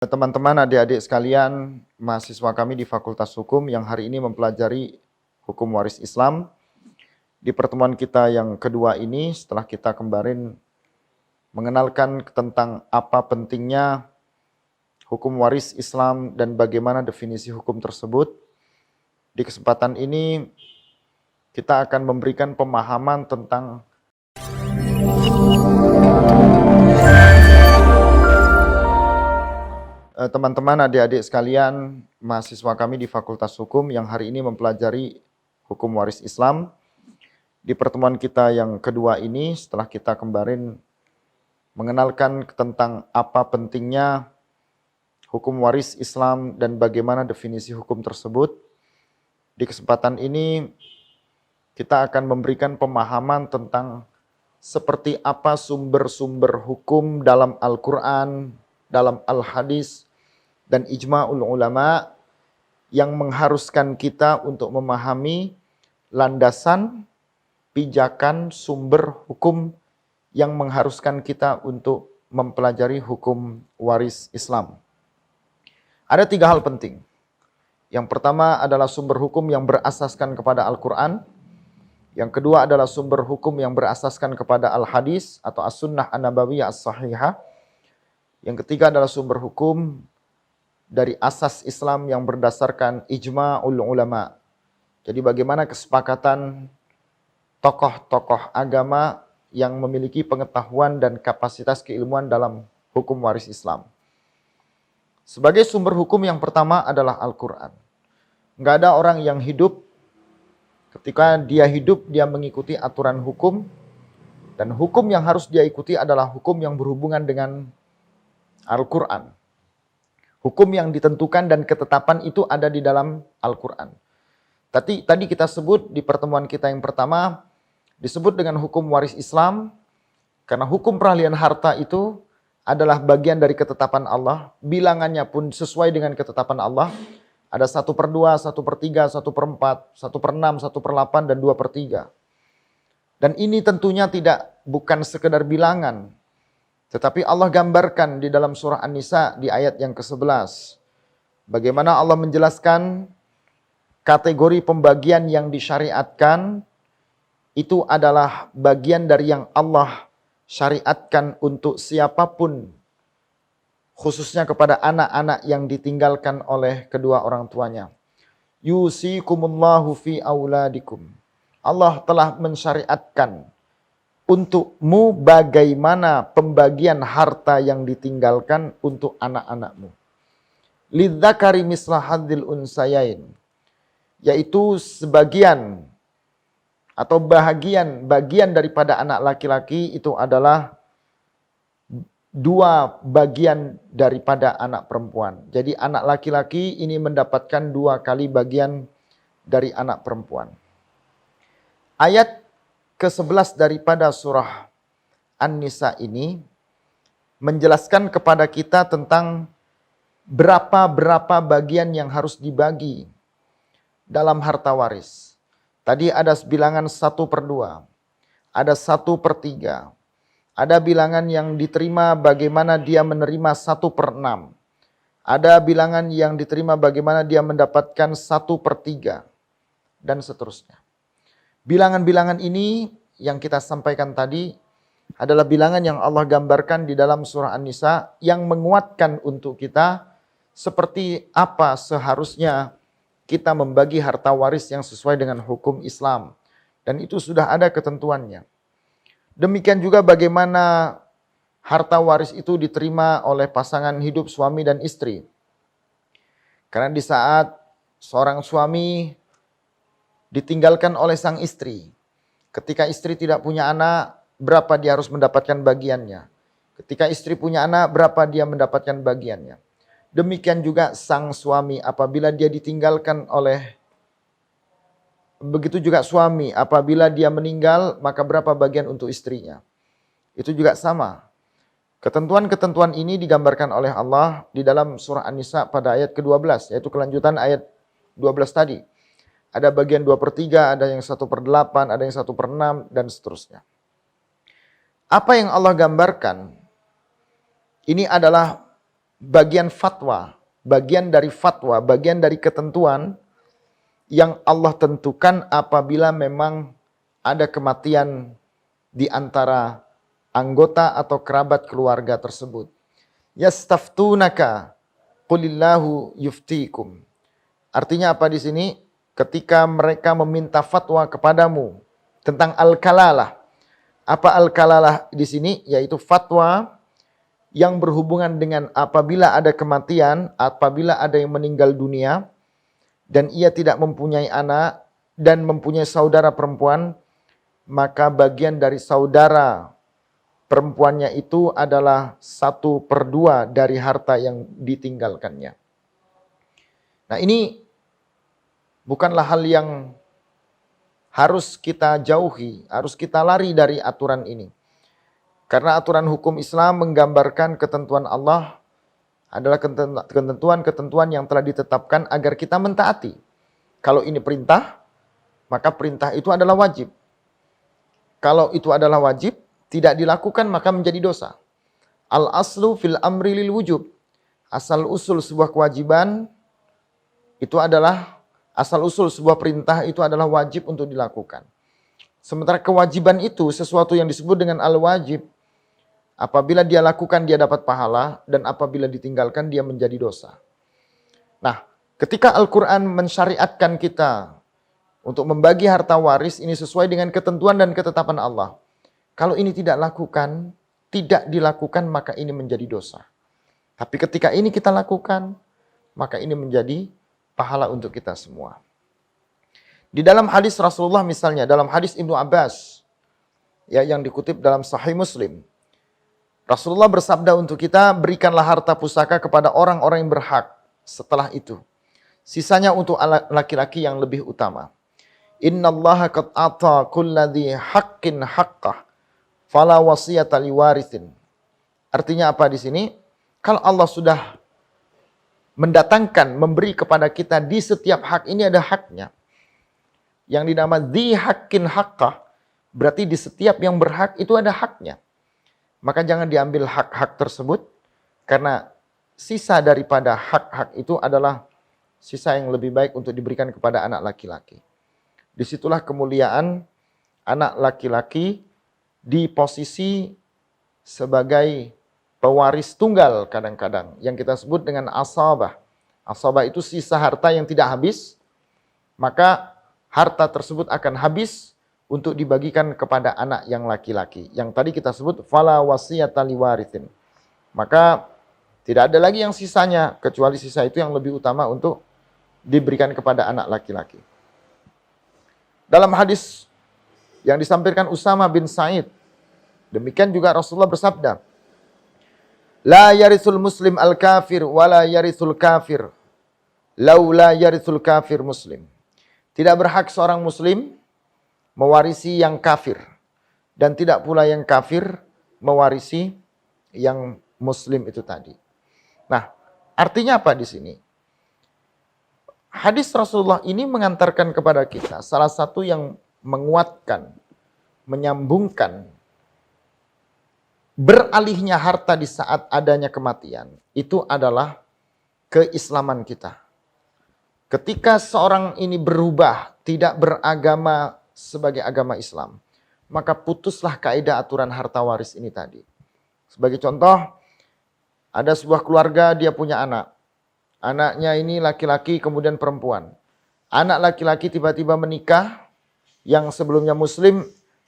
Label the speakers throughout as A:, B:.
A: Teman-teman, adik-adik sekalian, mahasiswa kami di Fakultas Hukum yang hari ini mempelajari hukum waris Islam. Di pertemuan kita yang kedua ini, setelah kita kemarin mengenalkan tentang apa pentingnya hukum waris Islam dan bagaimana definisi hukum tersebut, di kesempatan ini kita akan memberikan pemahaman tentang teman-teman, adik-adik sekalian, mahasiswa kami di Fakultas Hukum yang hari ini mempelajari hukum waris Islam. Di pertemuan kita yang kedua ini, setelah kita kemarin mengenalkan tentang apa pentingnya hukum waris Islam dan bagaimana definisi hukum tersebut, di kesempatan ini kita akan memberikan pemahaman tentang seperti apa sumber-sumber hukum dalam Al-Quran, dalam Al-Hadis, dan ijma'ul ulama yang mengharuskan kita untuk memahami landasan, pijakan, sumber hukum yang mengharuskan kita untuk mempelajari hukum waris Islam. Ada 3 hal penting. Yang pertama adalah sumber hukum yang berasaskan kepada Al-Quran. Yang kedua adalah sumber hukum yang berasaskan kepada Al-Hadis atau As-Sunnah An-Nabawiyah As-Sahihah. Yang ketiga adalah sumber hukum dari asas Islam yang berdasarkan ijma'ul ulama. Jadi bagaimana kesepakatan tokoh-tokoh agama yang memiliki pengetahuan dan kapasitas keilmuan dalam hukum waris Islam. Sebagai sumber hukum yang pertama adalah Al-Quran. Enggak ada orang yang hidup, ketika dia hidup dia mengikuti aturan hukum, dan hukum yang harus dia ikuti adalah hukum yang berhubungan dengan Al-Quran. Hukum yang ditentukan dan ketetapan itu ada di dalam Al-Quran. Tadi kita sebut di pertemuan kita yang pertama, disebut dengan hukum waris Islam, karena hukum peralihan harta itu adalah bagian dari ketetapan Allah, bilangannya pun sesuai dengan ketetapan Allah, ada 1/2, 1/3, 1/4, 1/6, 1/8, dan 2/3. Dan ini tentunya bukan sekedar bilangan, tetapi Allah gambarkan di dalam surah An-Nisa di ayat yang ke-11. Bagaimana Allah menjelaskan kategori pembagian yang disyariatkan itu adalah bagian dari yang Allah syariatkan untuk siapapun, khususnya kepada anak-anak yang ditinggalkan oleh kedua orang tuanya. Yusikumullahu fi auladikum. Allah telah mensyariatkan untukmu bagaimana pembagian harta yang ditinggalkan untuk anak-anakmu. Lidzakari misla hadzil unsayain, yaitu sebagian atau bagian daripada anak laki-laki itu adalah 2 bagian daripada anak perempuan. Jadi anak laki-laki ini mendapatkan 2 kali bagian dari anak perempuan. Ayat ke-11 daripada surah An-Nisa ini menjelaskan kepada kita tentang berapa bagian yang harus dibagi dalam harta waris. Tadi ada bilangan 1/2, ada 1/3, ada bilangan yang diterima bagaimana dia menerima 1/6, ada bilangan yang diterima bagaimana dia mendapatkan 1/3, dan seterusnya. Bilangan-bilangan ini yang kita sampaikan tadi adalah bilangan yang Allah gambarkan di dalam surah An-Nisa yang menguatkan untuk kita seperti apa seharusnya kita membagi harta waris yang sesuai dengan hukum Islam. Dan itu sudah ada ketentuannya. Demikian juga bagaimana harta waris itu diterima oleh pasangan hidup suami dan istri. Karena di saat seorang suami ditinggalkan oleh sang istri, ketika istri tidak punya anak, berapa dia harus mendapatkan bagiannya. Ketika istri punya anak, berapa dia mendapatkan bagiannya. Demikian juga sang suami apabila dia ditinggalkan begitu juga suami apabila dia meninggal, maka berapa bagian untuk istrinya. Itu juga sama. Ketentuan-ketentuan ini digambarkan oleh Allah di dalam surah An-Nisa pada ayat ke-12, yaitu kelanjutan ayat 12 tadi. Ada bagian 2/3, ada yang 1/8, ada yang 1/6, dan seterusnya. Apa yang Allah gambarkan, ini adalah bagian fatwa, bagian dari fatwa, bagian dari ketentuan yang Allah tentukan apabila memang ada kematian di antara anggota atau kerabat keluarga tersebut. Yastaftunaka qulillahu yuftikum. Artinya apa di sini? Ketika mereka meminta fatwa kepadamu tentang al-kalalah. Apa al-kalalah di sini? Yaitu fatwa yang berhubungan dengan apabila ada kematian, apabila ada yang meninggal dunia, dan ia tidak mempunyai anak dan mempunyai saudara perempuan, maka bagian dari saudara perempuannya itu adalah 1/2 dari harta yang ditinggalkannya. Nah, ini bukanlah hal yang harus kita jauhi, harus kita lari dari aturan ini. Karena aturan hukum Islam menggambarkan ketentuan Allah adalah ketentuan-ketentuan yang telah ditetapkan agar kita mentaati. Kalau ini perintah, maka perintah itu adalah wajib. Kalau itu adalah wajib, tidak dilakukan maka menjadi dosa. Al-aslu fil amri lil wujub. Asal usul sebuah kewajiban itu adalah, asal usul sebuah perintah itu adalah wajib untuk dilakukan. Sementara kewajiban itu sesuatu yang disebut dengan al-wajib. Apabila dia lakukan dia dapat pahala, dan apabila ditinggalkan dia menjadi dosa. Nah, ketika Al-Quran mensyariatkan kita untuk membagi harta waris, ini sesuai dengan ketentuan dan ketetapan Allah. Kalau ini tidak dilakukan, maka ini menjadi dosa. Tapi ketika ini kita lakukan, maka ini menjadi pahala untuk kita semua. Di dalam hadis Rasulullah misalnya, dalam hadis Ibnu Abbas, ya, yang dikutip dalam Sahih Muslim, Rasulullah bersabda untuk kita, berikanlah harta pusaka kepada orang-orang yang berhak. Setelah itu, sisanya untuk laki-laki yang lebih utama. Innallaha qad ata kulladzi haqqin haqqah, fala wasiyata liwarithin. Artinya apa di sini? Kalau Allah sudah mendatangkan, memberi kepada kita di setiap hak ini ada haknya. Yang dinamakan dzi haqqin haqqah, berarti di setiap yang berhak itu ada haknya. Maka jangan diambil hak-hak tersebut, karena sisa daripada hak-hak itu adalah sisa yang lebih baik untuk diberikan kepada anak laki-laki. Disitulah kemuliaan anak laki-laki di posisi sebagai pewaris tunggal kadang-kadang, yang kita sebut dengan asabah. Asabah itu sisa harta yang tidak habis, maka harta tersebut akan habis untuk dibagikan kepada anak yang laki-laki. Yang tadi kita sebut fala wasiyata liwarithin. Maka tidak ada lagi yang sisanya, kecuali sisa itu yang lebih utama untuk diberikan kepada anak laki-laki. Dalam hadis yang disampaikan Usama bin Sa'id, demikian juga Rasulullah bersabda, la yarithul muslim al-kafir wa la yarithul kafir laula yarithul kafir muslim. Tidak berhak seorang muslim mewarisi yang kafir, dan tidak pula yang kafir mewarisi yang muslim itu tadi. Nah, artinya apa di sini? Hadis Rasulullah ini mengantarkan kepada kita salah satu yang menguatkan, menyambungkan beralihnya harta di saat adanya kematian. Itu adalah keislaman kita. Ketika seorang ini berubah, tidak beragama sebagai agama Islam, maka putuslah kaidah aturan harta waris ini tadi. Sebagai contoh, ada sebuah keluarga, dia punya anak. Anaknya ini laki-laki kemudian perempuan. Anak laki-laki tiba-tiba menikah yang sebelumnya muslim,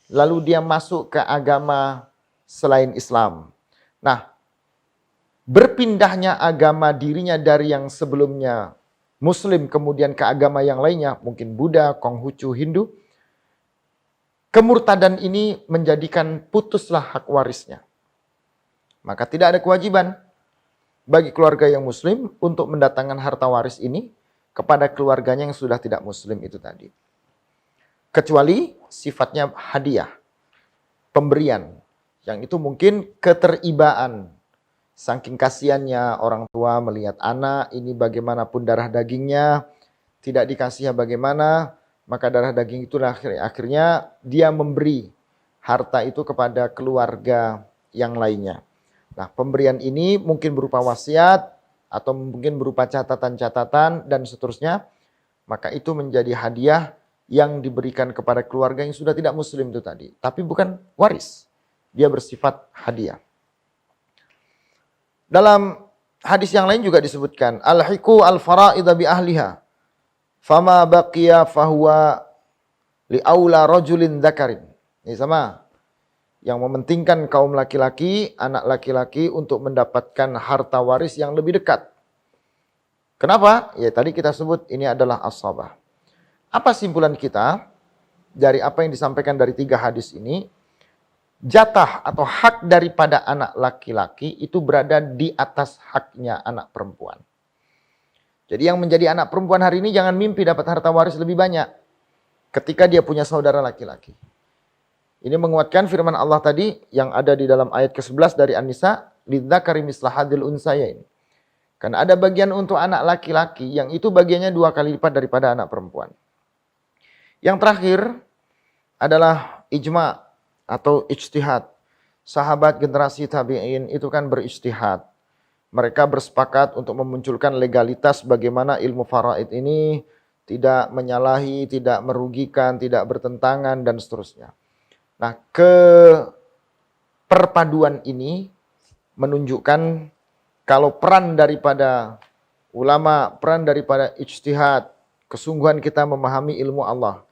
A: lalu dia masuk ke agama selain Islam. Nah, berpindahnya agama dirinya dari yang sebelumnya muslim kemudian ke agama yang lainnya, mungkin Buddha, Konghucu, Hindu, kemurtadan ini menjadikan putuslah hak warisnya. Maka tidak ada kewajiban bagi keluarga yang muslim untuk mendatangkan harta waris ini kepada keluarganya yang sudah tidak muslim itu tadi. Kecuali sifatnya hadiah, pemberian. Yang itu mungkin keteribaan. Saking kasihannya orang tua melihat anak ini bagaimanapun darah dagingnya, tidak dikasih bagaimana, maka darah daging itu akhirnya dia memberi harta itu kepada keluarga yang lainnya. Nah, pemberian ini mungkin berupa wasiat atau mungkin berupa catatan-catatan dan seterusnya, maka itu menjadi hadiah yang diberikan kepada keluarga yang sudah tidak muslim itu tadi. Tapi bukan waris, dia bersifat hadiah. Dalam hadis yang lain juga disebutkan, al-hiku al-fara'idha bi ahliha, fama baqiya fahuwa li aula rajulin dzakarin. Ini sama. Yang mementingkan kaum laki-laki, anak laki-laki untuk mendapatkan harta waris yang lebih dekat. Kenapa? Ya tadi kita sebut ini adalah as-sabah. Apa simpulan kita dari apa yang disampaikan dari 3 hadis ini? Jatah atau hak daripada anak laki-laki itu berada di atas haknya anak perempuan. Jadi yang menjadi anak perempuan hari ini jangan mimpi dapat harta waris lebih banyak ketika dia punya saudara laki-laki. Ini menguatkan firman Allah tadi yang ada di dalam ayat ke-11 dari An-Nisa, lidzakari misla hadzil unsayain. Karena ada bagian untuk anak laki-laki yang itu bagiannya 2 kali lipat daripada anak perempuan. Yang terakhir adalah ijma atau ijtihad. Sahabat generasi tabi'in itu kan berijtihad. Mereka bersepakat untuk memunculkan legalitas bagaimana ilmu faraid ini tidak menyalahi, tidak merugikan, tidak bertentangan dan seterusnya. Nah, perpaduan ini menunjukkan kalau peran daripada ulama, peran daripada ijtihad, kesungguhan kita memahami ilmu Allah.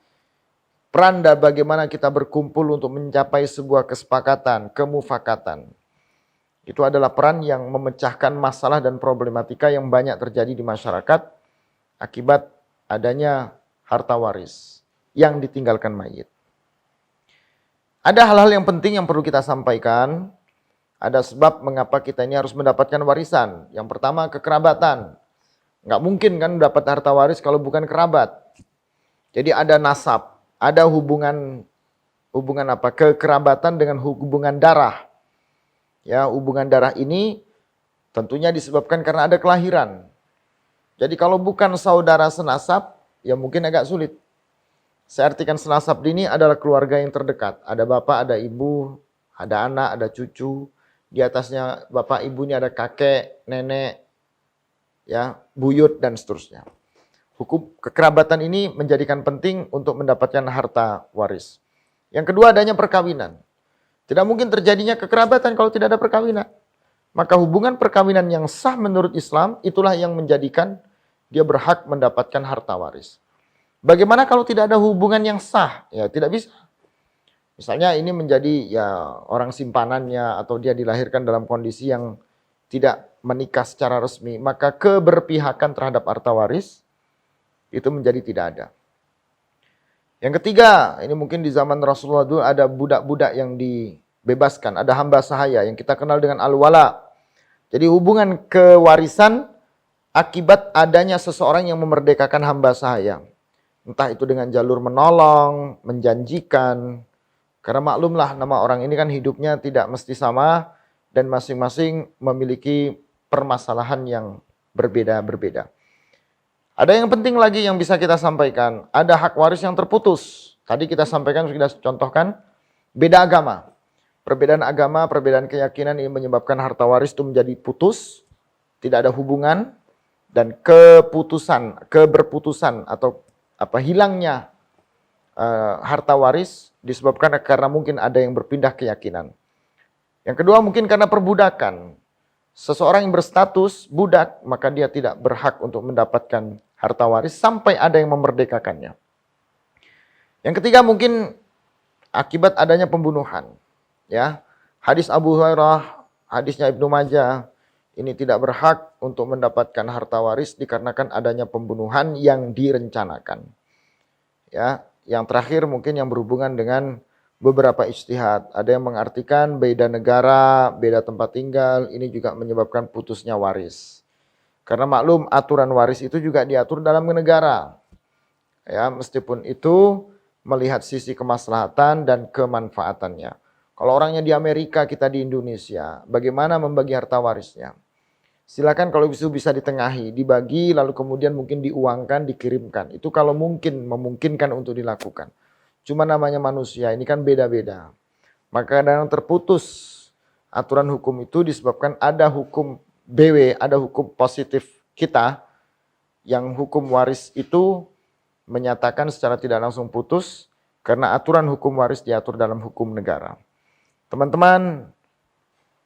A: Peran dan bagaimana kita berkumpul untuk mencapai sebuah kesepakatan, kemufakatan. Itu adalah peran yang memecahkan masalah dan problematika yang banyak terjadi di masyarakat akibat adanya harta waris yang ditinggalkan mayit. Ada hal-hal yang penting yang perlu kita sampaikan. Ada sebab mengapa kita ini harus mendapatkan warisan. Yang pertama, kekerabatan. Nggak mungkin kan dapat harta waris kalau bukan kerabat. Jadi ada nasab, ada hubungan apa? Kekerabatan dengan hubungan darah. Ya, hubungan darah ini tentunya disebabkan karena ada kelahiran. Jadi kalau bukan saudara senasab, ya mungkin agak sulit. Saya artikan senasab ini adalah keluarga yang terdekat. Ada bapak, ada ibu, ada anak, ada cucu. Di atasnya bapak ibu ini ada kakek, nenek, ya, buyut dan seterusnya. Hukum kekerabatan ini menjadikan penting untuk mendapatkan harta waris. Yang kedua adanya perkawinan. Tidak mungkin terjadinya kekerabatan kalau tidak ada perkawinan. Maka hubungan perkawinan yang sah menurut Islam itulah yang menjadikan dia berhak mendapatkan harta waris. Bagaimana kalau tidak ada hubungan yang sah? Ya tidak bisa. Misalnya ini menjadi ya orang simpanannya atau dia dilahirkan dalam kondisi yang tidak menikah secara resmi, maka keberpihakan terhadap harta waris itu menjadi tidak ada. Yang ketiga, ini mungkin di zaman Rasulullah dulu ada budak-budak yang dibebaskan, ada hamba sahaya yang kita kenal dengan al-wala. Jadi hubungan kewarisan akibat adanya seseorang yang memerdekakan hamba sahaya. Entah itu dengan jalur menolong, menjanjikan. Karena maklumlah nama orang ini kan hidupnya tidak mesti sama dan masing-masing memiliki permasalahan yang berbeda-berbeda. Ada yang penting lagi yang bisa kita sampaikan. Ada hak waris yang terputus. Tadi kita sampaikan, sudah contohkan, beda agama. Perbedaan agama, perbedaan keyakinan ini menyebabkan harta waris itu menjadi putus, tidak ada hubungan, dan keberputusan atau hilangnya harta waris disebabkan karena mungkin ada yang berpindah keyakinan. Yang kedua mungkin karena perbudakan. Seseorang yang berstatus budak, maka dia tidak berhak untuk mendapatkan harta waris sampai ada yang memerdekakannya. Yang ketiga mungkin akibat adanya pembunuhan. Ya, hadis Abu Hurairah, hadisnya Ibnu Majah, ini tidak berhak untuk mendapatkan harta waris dikarenakan adanya pembunuhan yang direncanakan. Ya, yang terakhir mungkin yang berhubungan dengan beberapa ijtihad. Ada yang mengartikan beda negara, beda tempat tinggal, ini juga menyebabkan putusnya waris. Karena maklum aturan waris itu juga diatur dalam negara. Ya, meskipun itu melihat sisi kemaslahatan dan kemanfaatannya. Kalau orangnya di Amerika, kita di Indonesia, bagaimana membagi harta warisnya? Silakan kalau bisa ditengahi, dibagi lalu kemudian mungkin diuangkan, dikirimkan. Itu kalau mungkin, memungkinkan untuk dilakukan. Cuma namanya manusia, ini kan beda-beda. Maka kadang terputus aturan hukum itu disebabkan ada hukum BW, ada hukum positif kita, yang hukum waris itu menyatakan secara tidak langsung putus karena aturan hukum waris diatur dalam hukum negara. Teman-teman,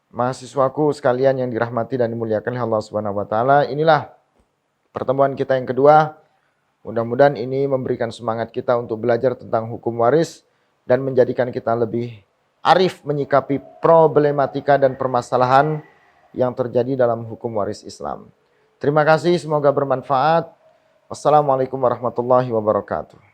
A: mahasiswaku sekalian yang dirahmati dan dimuliakan oleh Allah Subhanahu wa taala, inilah pertemuan kita yang kedua. Mudah-mudahan ini memberikan semangat kita untuk belajar tentang hukum waris dan menjadikan kita lebih arif menyikapi problematika dan permasalahan yang terjadi dalam hukum waris Islam. Terima kasih, semoga bermanfaat. Wassalamualaikum warahmatullahi wabarakatuh.